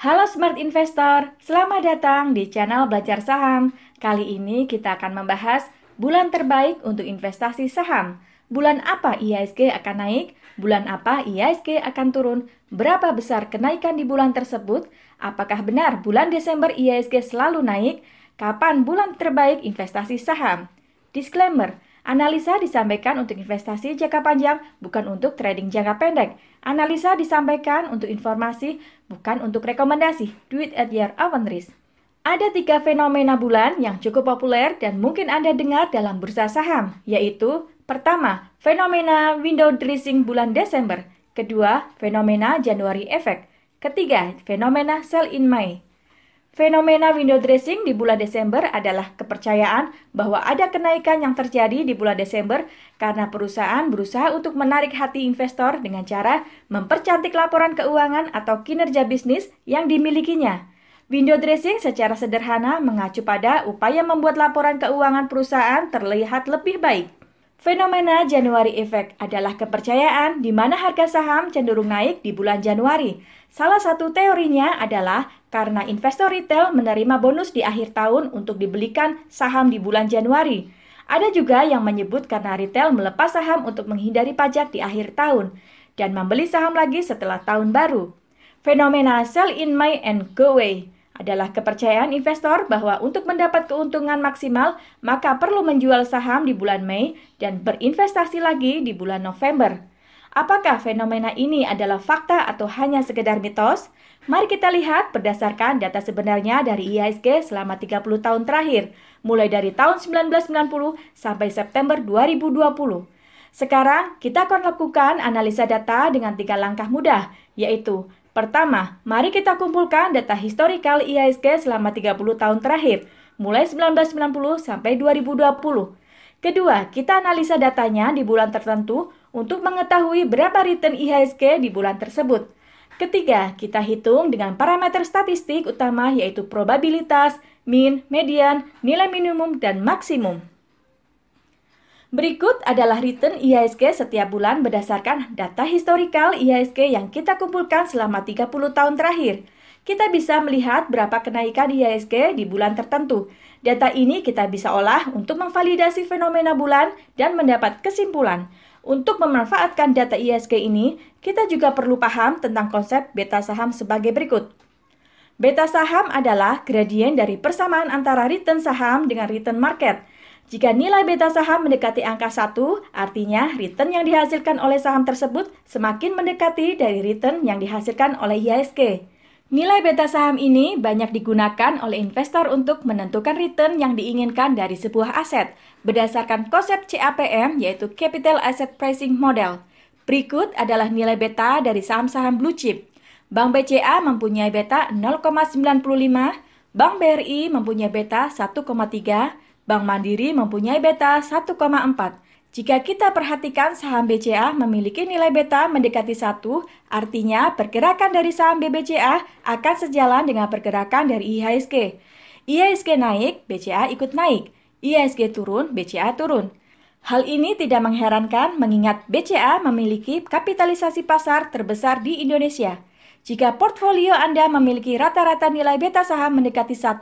Halo Smart Investor, selamat datang di channel Belajar Saham. Kali ini kita akan membahas bulan terbaik untuk investasi saham. Bulan apa IHSG akan naik? Bulan apa IHSG akan turun? Berapa besar kenaikan di bulan tersebut? Apakah benar bulan Desember IHSG selalu naik? Kapan bulan terbaik investasi saham? Disclaimer, analisa disampaikan untuk investasi jangka panjang, bukan untuk trading jangka pendek. Analisa disampaikan untuk informasi, bukan untuk rekomendasi. Do it at your own risk. Ada 3 fenomena bulan yang cukup populer dan mungkin Anda dengar dalam bursa saham, yaitu pertama, fenomena window dressing bulan Desember. Kedua, fenomena January effect. Ketiga, fenomena sell in May. Fenomena window dressing di bulan Desember adalah kepercayaan bahwa ada kenaikan yang terjadi di bulan Desember karena perusahaan berusaha untuk menarik hati investor dengan cara mempercantik laporan keuangan atau kinerja bisnis yang dimilikinya. Window dressing secara sederhana mengacu pada upaya membuat laporan keuangan perusahaan terlihat lebih baik. Fenomena January effect adalah kepercayaan di mana harga saham cenderung naik di bulan Januari. Salah satu teorinya adalah karena investor retail menerima bonus di akhir tahun untuk dibelikan saham di bulan Januari. Ada juga yang menyebut karena retail melepas saham untuk menghindari pajak di akhir tahun dan membeli saham lagi setelah tahun baru. Fenomena sell in May and go away adalah kepercayaan investor bahwa untuk mendapat keuntungan maksimal, maka perlu menjual saham di bulan Mei dan berinvestasi lagi di bulan November. Apakah fenomena ini adalah fakta atau hanya sekedar mitos? Mari kita lihat berdasarkan data sebenarnya dari IHSG selama 30 tahun terakhir, mulai dari tahun 1990 sampai September 2020. Sekarang, kita akan lakukan analisa data dengan 3 langkah mudah, yaitu pertama, mari kita kumpulkan data historical IHSG selama 30 tahun terakhir, mulai 1990 sampai 2020. Kedua, kita analisa datanya di bulan tertentu untuk mengetahui berapa return IHSG di bulan tersebut. Ketiga, kita hitung dengan parameter statistik utama yaitu probabilitas, mean, median, nilai minimum, dan maksimum. Berikut adalah return IHSG setiap bulan berdasarkan data historical IHSG yang kita kumpulkan selama 30 tahun terakhir. Kita bisa melihat berapa kenaikan IHSG di bulan tertentu. Data ini kita bisa olah untuk memvalidasi fenomena bulan dan mendapat kesimpulan. Untuk memanfaatkan data IHSG ini, kita juga perlu paham tentang konsep beta saham sebagai berikut. Beta saham adalah gradien dari persamaan antara return saham dengan return market. Jika nilai beta saham mendekati angka 1, artinya return yang dihasilkan oleh saham tersebut semakin mendekati dari return yang dihasilkan oleh IHSG. Nilai beta saham ini banyak digunakan oleh investor untuk menentukan return yang diinginkan dari sebuah aset berdasarkan konsep CAPM yaitu Capital Asset Pricing Model. Berikut adalah nilai beta dari saham-saham blue chip. Bank BCA mempunyai beta 0,95, Bank BRI mempunyai beta 1,3, Bank Mandiri mempunyai beta 1,4. Jika kita perhatikan saham BCA memiliki nilai beta mendekati 1, artinya pergerakan dari saham BBCA akan sejalan dengan pergerakan dari IHSG. IHSG naik, BCA ikut naik. IHSG turun, BCA turun. Hal ini tidak mengherankan mengingat BCA memiliki kapitalisasi pasar terbesar di Indonesia. Jika portfolio Anda memiliki rata-rata nilai beta saham mendekati 1,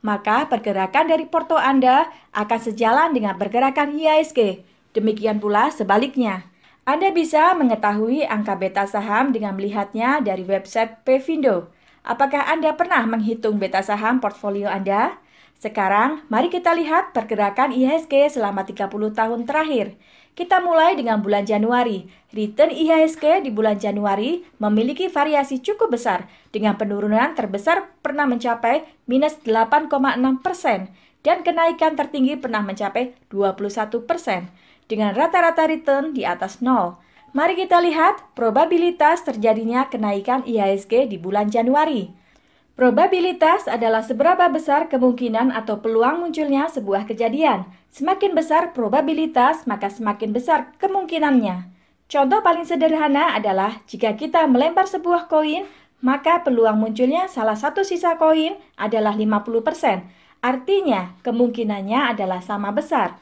maka pergerakan dari porto Anda akan sejalan dengan pergerakan IHSG. Demikian pula sebaliknya. Anda bisa mengetahui angka beta saham dengan melihatnya dari website Pfindo. Apakah Anda pernah menghitung beta saham portfolio Anda? Sekarang, mari kita lihat pergerakan IHSG selama 30 tahun terakhir. Kita mulai dengan bulan Januari. Return IHSG di bulan Januari memiliki variasi cukup besar dengan penurunan terbesar pernah mencapai minus 8,6% dan kenaikan tertinggi pernah mencapai 21% dengan rata-rata return di atas 0. Mari kita lihat probabilitas terjadinya kenaikan IHSG di bulan Januari. Probabilitas adalah seberapa besar kemungkinan atau peluang munculnya sebuah kejadian. Semakin besar probabilitas, maka semakin besar kemungkinannya. Contoh paling sederhana adalah jika kita melempar sebuah koin, maka peluang munculnya salah satu sisa koin adalah 50%. Artinya, kemungkinannya adalah sama besar.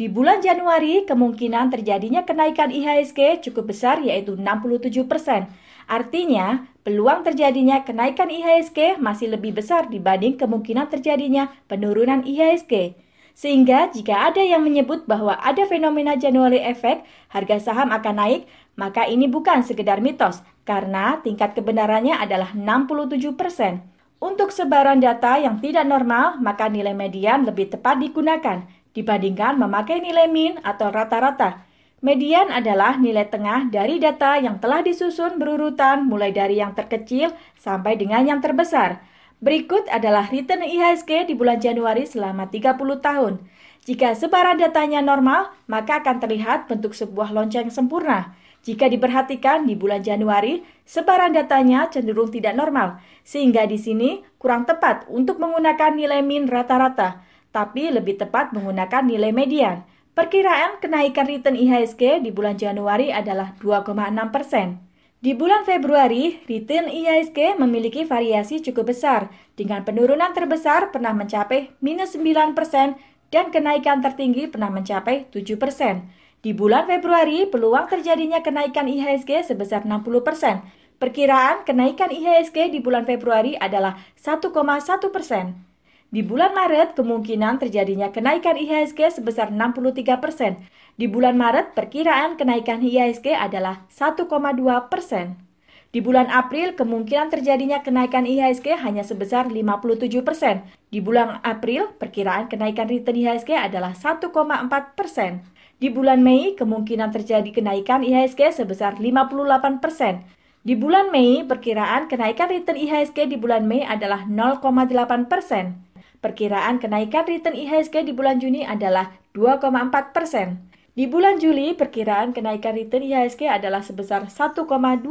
Di bulan Januari, kemungkinan terjadinya kenaikan IHSG cukup besar yaitu 67%. Artinya, peluang terjadinya kenaikan IHSG masih lebih besar dibanding kemungkinan terjadinya penurunan IHSG. Sehingga jika ada yang menyebut bahwa ada fenomena January Effect, harga saham akan naik, maka ini bukan sekedar mitos, karena tingkat kebenarannya adalah 67%. Untuk sebaran data yang tidak normal, maka nilai median lebih tepat digunakan dibandingkan memakai nilai mean atau rata-rata. Median adalah nilai tengah dari data yang telah disusun berurutan mulai dari yang terkecil sampai dengan yang terbesar. Berikut adalah return IHSG di bulan Januari selama 30 tahun. Jika sebaran datanya normal, maka akan terlihat bentuk sebuah lonceng sempurna. Jika diperhatikan di bulan Januari, sebaran datanya cenderung tidak normal, sehingga di sini kurang tepat untuk menggunakan nilai mean rata-rata, tapi lebih tepat menggunakan nilai median. Perkiraan kenaikan return IHSG di bulan Januari adalah 2,6%. Di bulan Februari, return IHSG memiliki variasi cukup besar, dengan penurunan terbesar pernah mencapai minus 9% dan kenaikan tertinggi pernah mencapai 7%. Di bulan Februari, peluang terjadinya kenaikan IHSG sebesar 60%. Perkiraan kenaikan IHSG di bulan Februari adalah 1,1%. Di bulan Maret, kemungkinan terjadinya kenaikan IHSG sebesar 63%. Di bulan Maret, perkiraan kenaikan IHSG adalah 1,2%. Di bulan April, kemungkinan terjadinya kenaikan IHSG hanya sebesar 57%. Di bulan April, perkiraan kenaikan return IHSG adalah 1,4%. Di bulan Mei, kemungkinan terjadi kenaikan IHSG sebesar 58%. Di bulan Mei, perkiraan kenaikan return IHSG di bulan Mei adalah 0,8%. Perkiraan kenaikan return IHSG di bulan Juni adalah 2,4%. Di bulan Juli, perkiraan kenaikan return IHSG adalah sebesar 1,2%.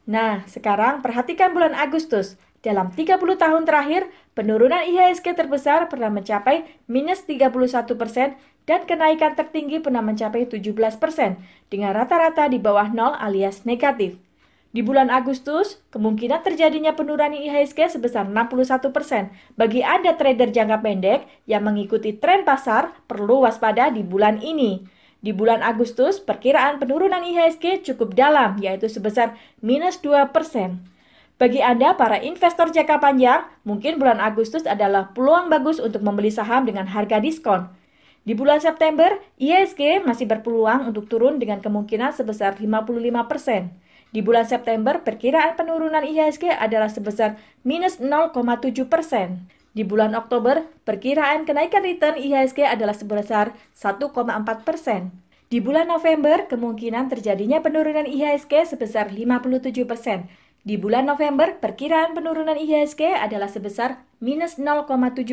Nah, sekarang perhatikan bulan Agustus. Dalam 30 tahun terakhir, penurunan IHSG terbesar pernah mencapai minus 31% dan kenaikan tertinggi pernah mencapai 17%, dengan rata-rata di bawah 0 alias negatif. Di bulan Agustus, kemungkinan terjadinya penurunan IHSG sebesar 61%. Bagi Anda trader jangka pendek yang mengikuti tren pasar, perlu waspada di bulan ini. Di bulan Agustus, perkiraan penurunan IHSG cukup dalam, yaitu sebesar minus 2%. Bagi Anda, para investor jangka panjang, mungkin bulan Agustus adalah peluang bagus untuk membeli saham dengan harga diskon. Di bulan September, IHSG masih berpeluang untuk turun dengan kemungkinan sebesar 55%. Di bulan September, perkiraan penurunan IHSG adalah sebesar minus 0,7%. Di bulan Oktober, perkiraan kenaikan return IHSG adalah sebesar 1,4%. Di bulan November, kemungkinan terjadinya penurunan IHSG sebesar 57%. Di bulan November, perkiraan penurunan IHSG adalah sebesar minus 0,7%.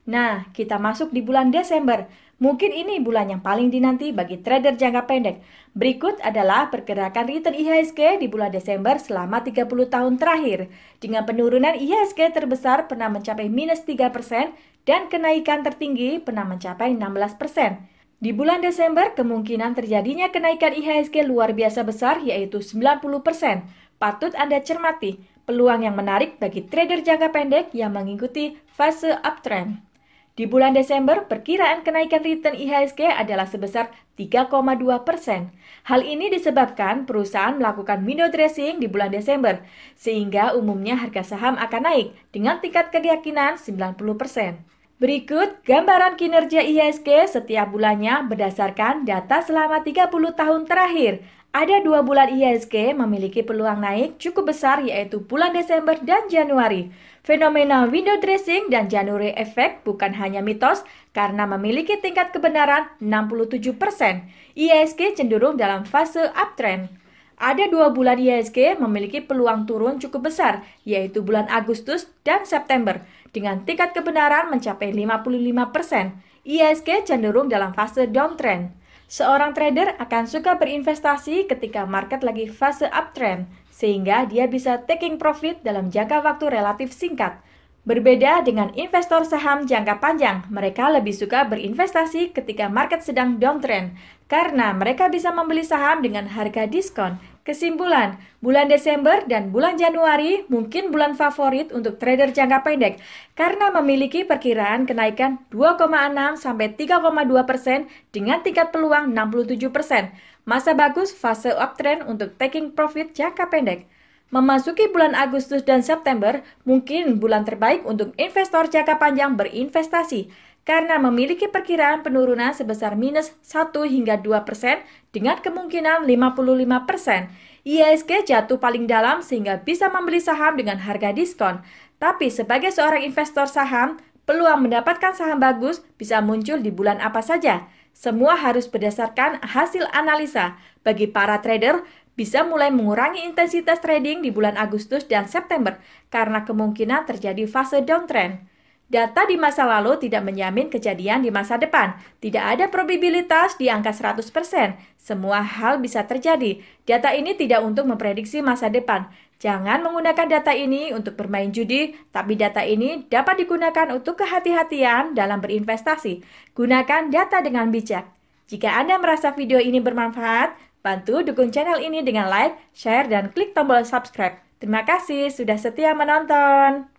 Nah, kita masuk di bulan Desember. Mungkin ini bulan yang paling dinanti bagi trader jangka pendek. Berikut adalah pergerakan return IHSG di bulan Desember selama 30 tahun terakhir. Dengan penurunan IHSG terbesar pernah mencapai minus 3% dan kenaikan tertinggi pernah mencapai 16%. Di bulan Desember, kemungkinan terjadinya kenaikan IHSG luar biasa besar yaitu 90%. Patut Anda cermati, peluang yang menarik bagi trader jangka pendek yang mengikuti fase uptrend. Di bulan Desember, perkiraan kenaikan return IHSG adalah sebesar 3,2%. Hal ini disebabkan perusahaan melakukan window dressing di bulan Desember, sehingga umumnya harga saham akan naik dengan tingkat keyakinan 90%. Berikut gambaran kinerja IHSG setiap bulannya berdasarkan data selama 30 tahun terakhir. Ada 2 bulan IHSG memiliki peluang naik cukup besar yaitu bulan Desember dan Januari. Fenomena window dressing dan January Effect bukan hanya mitos karena memiliki tingkat kebenaran 67%. IHSG cenderung dalam fase uptrend. Ada 2 bulan IHSG memiliki peluang turun cukup besar yaitu bulan Agustus dan September dengan tingkat kebenaran mencapai 55%. IHSG cenderung dalam fase downtrend. Seorang trader akan suka berinvestasi ketika market lagi fase uptrend, sehingga dia bisa taking profit dalam jangka waktu relatif singkat. Berbeda dengan investor saham jangka panjang, mereka lebih suka berinvestasi ketika market sedang downtrend, karena mereka bisa membeli saham dengan harga diskon. Kesimpulan, bulan Desember dan bulan Januari mungkin bulan favorit untuk trader jangka pendek karena memiliki perkiraan kenaikan 2,6 sampai 3,2% dengan tingkat peluang 67%. Masa bagus fase uptrend untuk taking profit jangka pendek. Memasuki bulan Agustus dan September, mungkin bulan terbaik untuk investor jangka panjang berinvestasi karena memiliki perkiraan penurunan sebesar minus 1 hingga 2% dengan kemungkinan 55%. IHSG jatuh paling dalam sehingga bisa membeli saham dengan harga diskon. Tapi sebagai seorang investor saham, peluang mendapatkan saham bagus bisa muncul di bulan apa saja. Semua harus berdasarkan hasil analisa. Bagi para trader, bisa mulai mengurangi intensitas trading di bulan Agustus dan September karena kemungkinan terjadi fase downtrend. Data di masa lalu tidak menjamin kejadian di masa depan. Tidak ada probabilitas di angka 100%. Semua hal bisa terjadi. Data ini tidak untuk memprediksi masa depan. Jangan menggunakan data ini untuk bermain judi, tapi data ini dapat digunakan untuk kehati-hatian dalam berinvestasi. Gunakan data dengan bijak. Jika Anda merasa video ini bermanfaat, bantu dukung channel ini dengan like, share, dan klik tombol subscribe. Terima kasih sudah setia menonton.